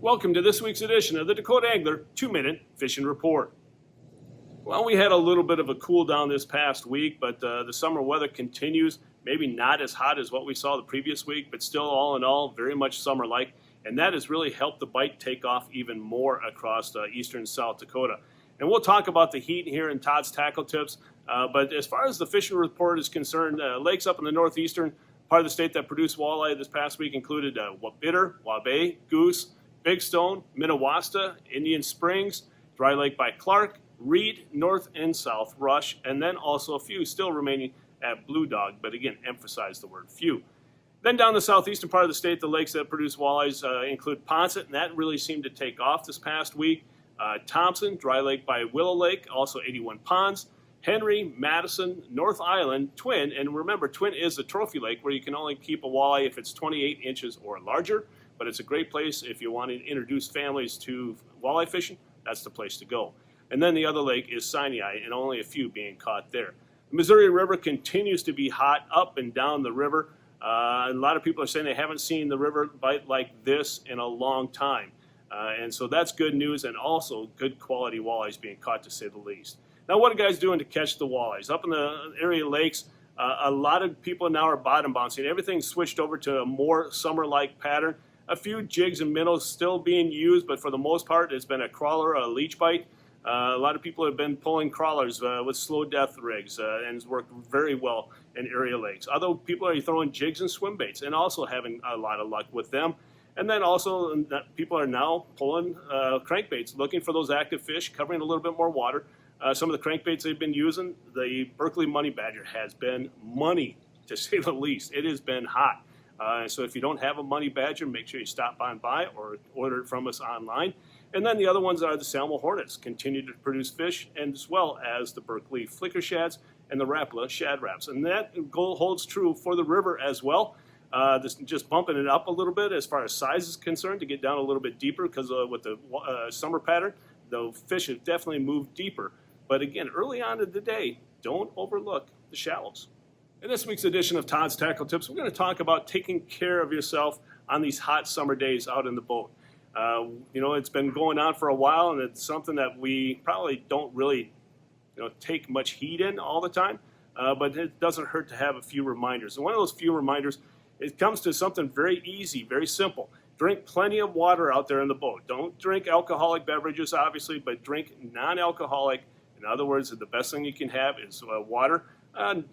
Welcome to this week's edition of the Dakota Angler 2-Minute Fishing Report. Well, we had a little bit of a cool down this past week, but the summer weather continues. Maybe not as hot as what we saw the previous week, but still all in all, very much summer-like. And that has really helped the bite take off even more across eastern South Dakota. And we'll talk about the heat here in Todd's Tackle Tips. But as far as the fishing report is concerned, lakes up in the northeastern part of the state that produced walleye this past week included Bitter, Waubay, Goose, Big Stone, Minnewasta, Indian Springs, Dry Lake by Clark, Reed, North and South Rush, and then also a few still remaining at Blue Dog, but again, emphasize the word few. Then down the southeastern part of the state, the lakes that produce walleyes include Ponset, and that really seemed to take off this past week. Thompson, Dry Lake by Willow Lake, also 81 Ponds, Henry, Madison, North Island, Twin, and remember, Twin is a trophy lake where you can only keep a walleye if it's 28 inches or larger, but it's a great place if you want to introduce families to walleye fishing. That's the place to go. And then the other lake is Sinai, and only a few being caught there. The Missouri River continues to be hot up and down the river. A lot of people are saying they haven't seen the river bite like this in a long time. And so that's good news, and also good quality walleyes being caught, to say the least. Now, what are guys doing to catch the walleyes? Up in the area lakes, a lot of people now are bottom bouncing. Everything's switched over to a more summer-like pattern. A few jigs and minnows still being used, but for the most part, it's been a crawler, a leech bite. A lot of people have been pulling crawlers with slow death rigs, and it's worked very well in area lakes. Other people are throwing jigs and swim baits and also having a lot of luck with them. And then also people are now pulling crankbaits, looking for those active fish, covering a little bit more water. Some of the crankbaits they've been using, the Berkeley Money Badger has been money, to say the least. It has been hot. So if you don't have a Money Badger, make sure you stop on by or order it from us online. And then the other ones are the Salmo Hornets, continue to produce fish, and as well as the Berkeley Flicker Shads and the Rapala Shad Raps. And that goal holds true for the river as well. This just bumping it up a little bit as far as size is concerned to get down a little bit deeper, because with the summer pattern, the fish have definitely moved deeper. But again, early on in the day, don't overlook the shallows. In this week's edition of Todd's Tackle Tips, we're going to talk about taking care of yourself on these hot summer days out in the boat. It's been going on for a while, and it's something that we probably don't really take much heed in all the time, but it doesn't hurt to have a few reminders. And one of those few reminders, it comes to something very easy, very simple. Drink plenty of water out there in the boat. Don't drink alcoholic beverages, obviously, but drink non-alcoholic. In other words, the best thing you can have is water.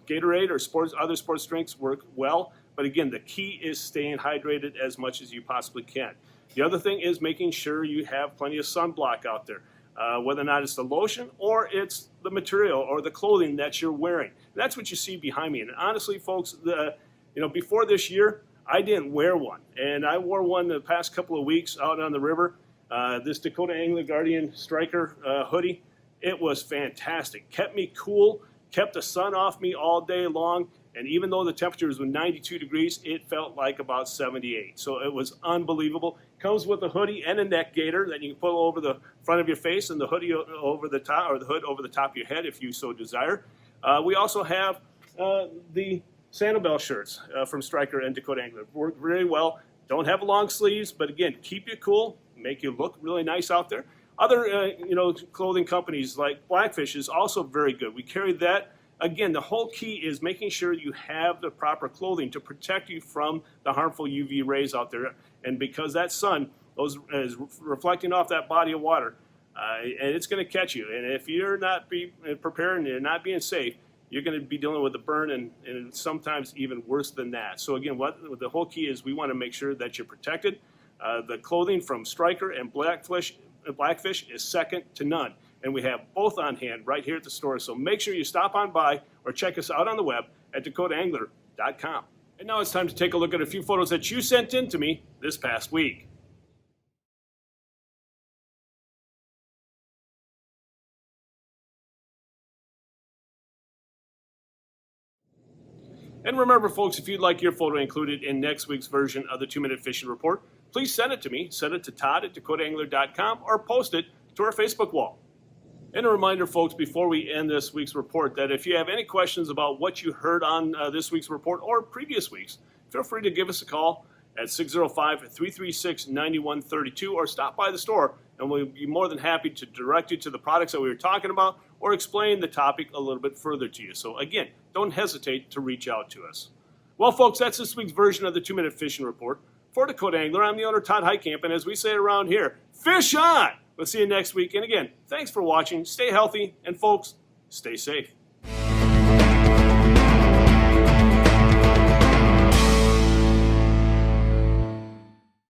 Gatorade or other sports drinks work well, but again, the key is staying hydrated as much as you possibly can. The other thing is making sure you have plenty of sunblock out there, whether or not it's the lotion or it's the material or the clothing that you're wearing. And that's what you see behind me. And honestly, folks, before this year, I didn't wear one, and I wore one the past couple of weeks out on the river. This Dakota Angler Guardian Striker hoodie, it was fantastic. Kept me cool. Kept the sun off me all day long, and even though the temperature was 92 degrees, it felt like about 78. So it was unbelievable. Comes with a hoodie and a neck gaiter that you can pull over the front of your face, and the hoodie over the top, or the hood over the top of your head if you so desire. We also have the Sanibel shirts from Striker and Dakota Angler. Work very well. Don't have long sleeves, but again, keep you cool, make you look really nice out there. Other, clothing companies like Blackfish is also very good. We carry that. Again, the whole key is making sure you have the proper clothing to protect you from the harmful UV rays out there. And because that sun is reflecting off that body of water, and it's going to catch you. And if you're not prepared and you're not being safe, you're going to be dealing with a burn and sometimes even worse than that. So again, what the whole key is, we want to make sure that you're protected. The clothing from Striker and Blackfish is second to none, and we have both on hand right here at the store. So make sure you stop on by or check us out on the web at dakotaangler.com. And now it's time to take a look at a few photos that you sent in to me this past week. And remember, folks, if you'd like your photo included in next week's version of the 2-Minute Fishing Report, please send it to me. Send it to Todd at dakotaangler.com or post it to our Facebook wall. And a reminder, folks, before we end this week's report, that if you have any questions about what you heard on this week's report or previous weeks, feel free to give us a call at 605-336-9132 or stop by the store, and we'll be more than happy to direct you to the products that we were talking about or explain the topic a little bit further to you. So again, don't hesitate to reach out to us. Well, folks, that's this week's version of the 2-Minute Fishing Report. For Dakota Angler, I'm the owner, Todd Heitkamp, and as we say around here, fish on! We'll see you next week. And again, thanks for watching. Stay healthy, and folks, stay safe.